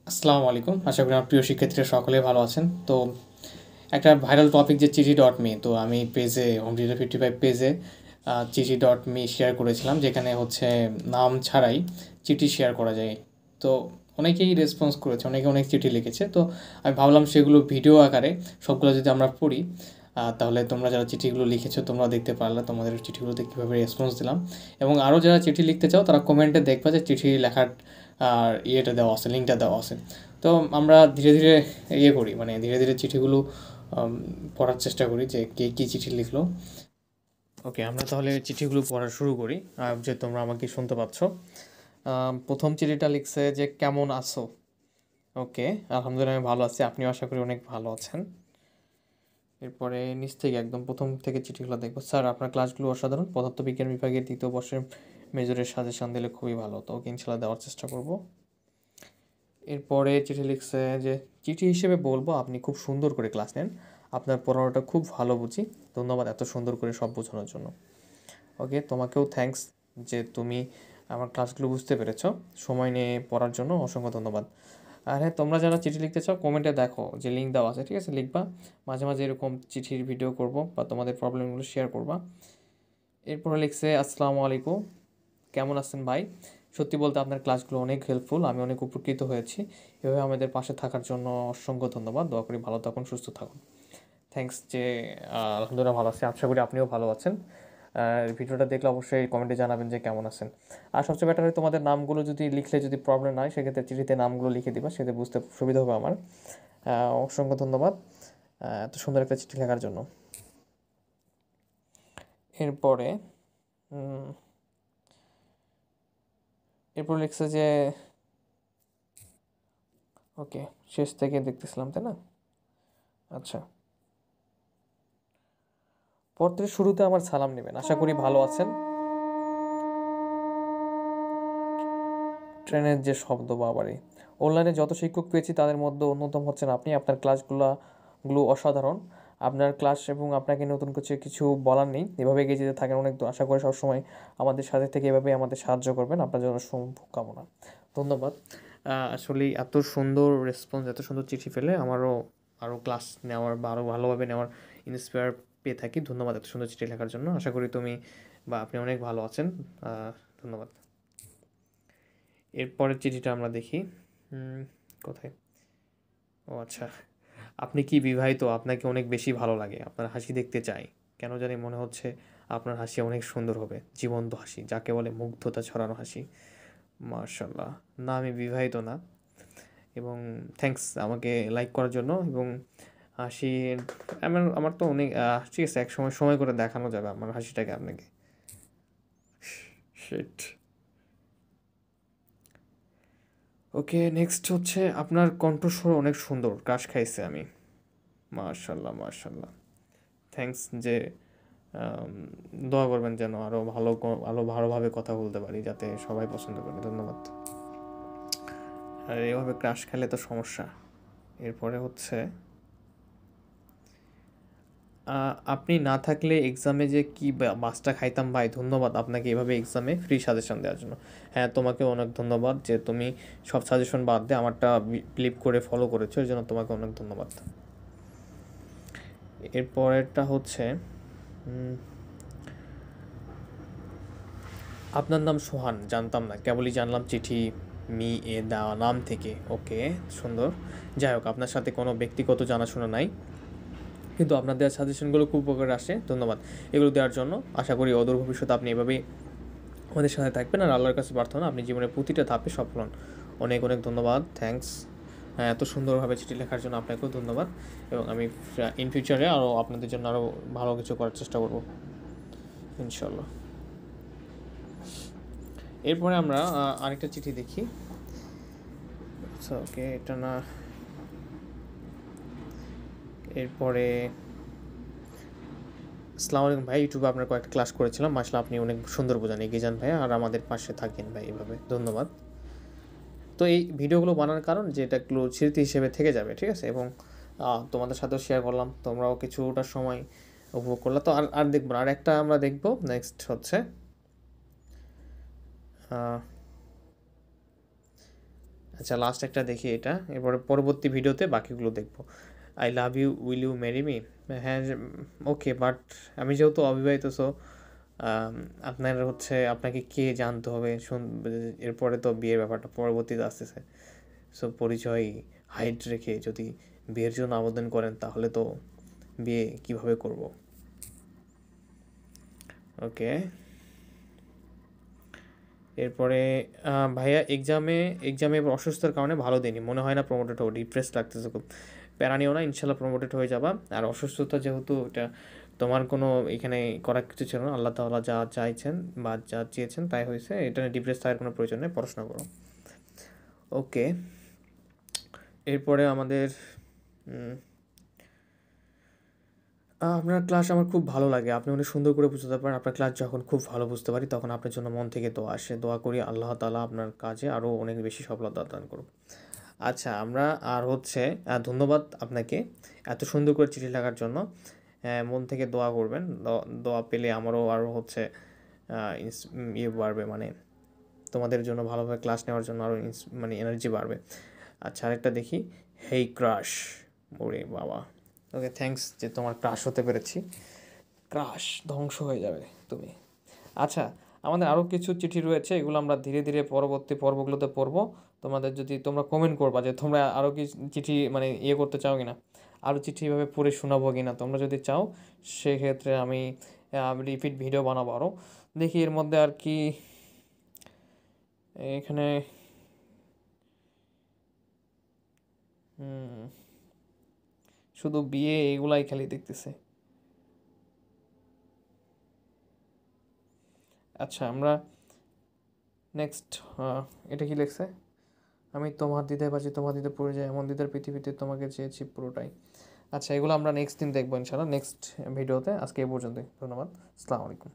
আসসালামু আলাইকুম। আশা করি আমার প্রিয় শিক্ষার্থীরা সকলেই ভালো আছেন। তো একটা ভাইরাল টপিক যে চিঠি ডট মি, তো আমি পেজে হোম টিউটর 55 পেজে চিঠি ডট মি শেয়ার করেছিলাম, যেখানে হচ্ছে নাম ছাড়াই চিঠি শেয়ার করা যায়। তো অনেকেই রেসপন্স করেছে, অনেকে অনেক চিঠি লিখেছে। তো আমি ভাবলাম সেগুলো ভিডিও আকারে সবগুলো যদি আমরা পড়ি, তাহলে তোমরা যারা চিঠিগুলো লিখেছো তোমরা দেখতে পারলে তোমাদের চিঠিগুলোতে কীভাবে রেসপন্স দিলাম। এবং আরও যারা চিঠি লিখতে চাও তারা কমেন্টে দেখবা যে চিঠি লেখার ইয়েটা দেওয়া আছে, লিঙ্কটা দেওয়া আছে। তো আমরা ধীরে ধীরে করি, মানে ধীরে ধীরে চিঠিগুলো পড়ার চেষ্টা করি যে কে কী চিঠি লিখলো। ওকে, আমরা তাহলে চিঠিগুলো পড়া শুরু করি, যে তোমরা আমাকে শুনতে পাচ্ছ। প্রথম চিঠিটা লিখছে যে কেমন আছো। ওকে, আলহামদুলিল্লাহ আমি ভালো আছি, আপনিও আশা করি অনেক ভালো আছেন। এরপরে নিচ থেকে একদম প্রথম থেকে চিঠিগুলো দেখবো। স্যার, আপনার ক্লাসগুলো অসাধারণ, পদার্থবিজ্ঞান বিভাগের 2য় বর্ষের মেজরের সাজেশান দিলে খুবই ভালো, তো ওকে ইনশাল্লাহ দেওয়ার চেষ্টা করব। এরপরে চিঠি লিখছে যে চিঠি হিসেবে বলবো আপনি খুব সুন্দর করে ক্লাস নেন, আপনার পড়ানোটা খুব ভালো বুঝি, ধন্যবাদ এত সুন্দর করে সব বোঝানোর জন্য। ওকে, তোমাকেও থ্যাঙ্কস যে তুমি আমার ক্লাসগুলো বুঝতে পেরেছো, সময় নিয়ে পড়ার জন্য অসংখ্য ধন্যবাদ। আর হ্যাঁ, তোমরা যারা চিঠি লিখতে চাও কমেন্টে দেখো যে লিঙ্ক দেওয়া আছে, ঠিক আছে, লিখবা। মাঝে মাঝে এরকম চিঠির ভিডিও করব বা তোমাদের প্রবলেমগুলো শেয়ার করবা। এরপরে লিখছে আসসালামু আলাইকুম, কেমন আছেন ভাই? সত্যি বলতে আপনার ক্লাসগুলো অনেক হেল্পফুল, আমি অনেক উপকৃত হয়েছি। এভাবে আমাদের পাশে থাকার জন্য অসংখ্য ধন্যবাদ, দোয়া করি ভালো থাকুন, সুস্থ থাকুন। থ্যাঙ্কস যে আলহামদুলিল্লাহ ভালো আছি, আশা করি আপনিও ভালো আছেন। ভিডিওটা দেখলে অবশ্যই কমেন্টে জানাবেন যে কেমন আছেন। আর সবচেয়ে বেটার হয় তোমাদের নামগুলো যদি লিখলে যদি প্রবলেম না হয়, সেক্ষেত্রে চিঠিতে নামগুলো লিখে দিবা, সেটা বুঝতে সুবিধা হবে আমার। অসংখ্য ধন্যবাদ এত সুন্দর একটা চিঠি লেখার জন্য। এরপরে এরপর লিখছে যে ওকে, শেষ থেকে দেখতেছিলাম তাই না? আচ্ছা, পত্রের শুরুতে আমার সালাম নেবেন, আশা করি ভালো আছেন। ট্রেনের যে শব্দ বাবারে, অনলাইনে যত শিক্ষক পেয়েছি তাদের মধ্যে অন্যতম হচ্ছেন আপনি, আপনার ক্লাসগুলো অসাধারণ। আপনার ক্লাস এবং আপনাকে নতুন কিছু বলার নেই, এভাবে এগিয়ে যেতে থাকেন অনেক, আশা করি সবসময় আমাদের সাথে থেকে এভাবে আমাদের সাহায্য করবেন, আপনার জন্য শুভকামনা। ধন্যবাদ। আসলে এত সুন্দর রেসপন্স, এত সুন্দর চিঠি পেলে আমারও আরও ক্লাস নেওয়ার বা আরও ভালোভাবে নেওয়ার ইন্সপায়ার পেয়ে থাকি। ধন্যবাদ এত সুন্দর চিঠি লেখার জন্য, আশা করি তুমি বা আপনি অনেক ভালো আছেন। ধন্যবাদ। এরপরের চিঠিটা আমরা দেখি। কোথায়? ও আচ্ছা, আপনি কি বিবাহিত? আপনাকে অনেক বেশি ভালো লাগে, আপনার হাসি দেখতে চাই, কেন জানি মনে হচ্ছে আপনার হাসি অনেক সুন্দর হবে, জীবন্ত হাসি, যাকে বলে মুগ্ধতা ছড়ানো হাসি। মার্শাল্লাহ। না, আমি বিবাহিত না। এবং থ্যাঙ্কস আমাকে লাইক করার জন্য। এবং হাসি আমার তো অনেক ঠিক আছে, এক সময় সময় করে দেখানো যাবে আমার হাসিটাকে আপনাকে। শিট। ওকে, নেক্সট হচ্ছে আপনার কণ্ঠস্বর অনেক সুন্দর, ক্রাশ খাইছে আমি। মার্শাল্লাহ মার্শাল্লাহ। থ্যাঙ্কস যে আম, দোয়া করবেন যেন আরও ভালোভাবে কথা বলতে পারি, যাতে সবাই পছন্দ করে। ধন্যবাদ। আর এভাবে ক্রাশ খেলে তো সমস্যা। এরপরে হচ্ছে আপনি না থাকলে এক্সামে যে কি বাসটা খাইতাম ভাই, ধন্যবাদ আপনাকে এভাবে এক্সামে ফ্রি সাজেশন দেওয়ার জন্য। হ্যাঁ, তোমাকে অনেক ধন্যবাদ যে তুমি সব সাজেশন বাদ দিয়ে আমারটা ক্লিপ করে ফলো করেছো, এর জন্য তোমাকে অনেক ধন্যবাদ। এরপরেরটা হচ্ছে আপনার নাম সোহান, জানতাম না, কেবলই জানলাম চিঠি মি এ দেওয়া নাম থেকে। ওকে, সুন্দর। যাই হোক, আপনার সাথে কোনো ব্যক্তিগত জানাশোনা নাই, কিন্তু আপনার দেওয়ার সাজেশনগুলো খুব উপকারে আসে, ধন্যবাদ এগুলো দেওয়ার জন্য। আশা করি অদূর ভবিষ্যতে আপনি এভাবেই আমাদের সাথে থাকবেন, আর আল্লাহর কাছে প্রার্থনা আপনি জীবনের প্রতিটা ধাপে সফল হন। অনেক অনেক ধন্যবাদ, থ্যাঙ্কস। হ্যাঁ, এত সুন্দরভাবে চিঠি লেখার জন্য আপনাকেও ধন্যবাদ। এবং আমি ইন ফিউচারে আরও আপনাদের জন্য আরও ভালো কিছু করার চেষ্টা করব ইনশাল্লাহ। এরপরে আমরা আরেকটা চিঠি দেখি। আচ্ছা, ওকে, এটা না। এরপরে আসসালামু আলাইকুম ভাই, ইউটিউবে আপনার কয়েকটা ক্লাস করেছিলাম, মাশাআল্লাহ আপনি অনেক সুন্দর বোঝান, এগিয়ে যান ভাইয়া, আর আমাদের পাশে থাকেন ভাই এভাবে, ধন্যবাদ। তো এই ভিডিওগুলো বানানোর কারণ যে এটা একটু স্মৃতি হিসেবে থেকে যাবে, ঠিক আছে, এবং তোমাদের সাথেও শেয়ার করলাম, তোমরাও কিছুটা সময় উপভোগ করলাম। তো আর আর দেখবো না, আর একটা আমরা দেখবো। নেক্সট হচ্ছে আচ্ছা লাস্ট একটা দেখি এটা, এরপরে পরবর্তী ভিডিওতে বাকিগুলো দেখবো। I love you, will you marry me? হ্যাঁ, ওকে, বাট আমি যেহেতু অবিবাহিত, সো আপনার হচ্ছে আপনাকে কে জানতে হবে এরপরে তো বিয়ের ব্যাপারটা পরবর্তীতে আসতেছে। সো পরিচয় হাইড রেখে যদি বিয়ের জন্য আবেদন করেন তাহলে তো বিয়ে কিভাবে করব? ওকে, এরপরে ভাইয়া এক্সামে এবার অসুস্থতার কারণে ভালো দিনই, মনে হয় না প্রমোটেড হবো, ডিপ্রেস লাগতেছে খুব। প্যারা নিও না, ইনশাল্লাহ প্রমোটেড হয়ে যাবা। আর অসুস্থতা যেহেতু এটা তোমার কোনো এখানে করার কিছু ছিল না, আল্লাহ তাআলা যা চাইছেন বা যা চেয়েছেন তাই হয়েছে, এটা নিয়ে ডিপ্রেস থাকার কোনো প্রয়োজন নেই, পড়াশোনা করো। ওকে, এরপরে আমাদের আপনার ক্লাস আমার খুব ভালো লাগে, আপনি অনেক সুন্দর করে বুঝতে পারেন। আপনার ক্লাস যখন খুব ভালো বুঝতে পারি তখন আপনার জন্য মন থেকে দোয়া আসে, দোয়া করি আল্লাহ তাআলা আপনার কাজে আরও অনেক বেশি সফলতা দান করুন। আচ্ছা, আমরা আর হচ্ছে ধন্যবাদ আপনাকে এত সুন্দর করে চিঠি লেখার জন্য। মন থেকে দোয়া করবেন, দোয়া পেলে আমারও আরও হচ্ছে ইয়ে বাড়বে, মানে তোমাদের জন্য ভালোভাবে ক্লাস নেওয়ার জন্য আরও মানে এনার্জি বাড়বে। আচ্ছা, আরেকটা দেখি, হেই ক্রাশ, ওরে বাবা, ওকে থ্যাঙ্কস যে তোমার ক্রাশ হতে পেরেছি। ক্রাশ ধ্বংস হয়ে যাবে তুমি। আচ্ছা, আমাদের আরও কিছু চিঠি রয়েছে, এগুলো আমরা ধীরে ধীরে পরবর্তী পর্বগুলোতে পড়বো। তোমাদের যদি তোমরা কমেন্ট করবা যে তোমরা আরও কি চিঠি মানে ইয়ে করতে চাও কি না, আরও চিঠি এভাবে পড়ে শোনাবো কি না, তোমরা যদি চাও সেক্ষেত্রে আমি রিপিট ভিডিও বানাবো আরও। দেখি এর মধ্যে আর কি এখানে শুধু বিয়ে এগুলাই খালি দেখতেছে। আচ্ছা, আমরা নেক্সট, এটা কি লিখছে, আমি তোমার দ্বিধায় বাঁচি, তোমার দ্বিধায় পড়ে যায়, এমন দ্বিধার পৃথিবীতে তোমাকে চেয়েছি পুরোটাই। আচ্ছা, এগুলো আমরা নেক্সট দিন দেখবো ইনশাআল্লাহ, নেক্সট ভিডিওতে। আজকে এই পর্যন্তই, ধন্যবাদ, আসসালামু আলাইকুম।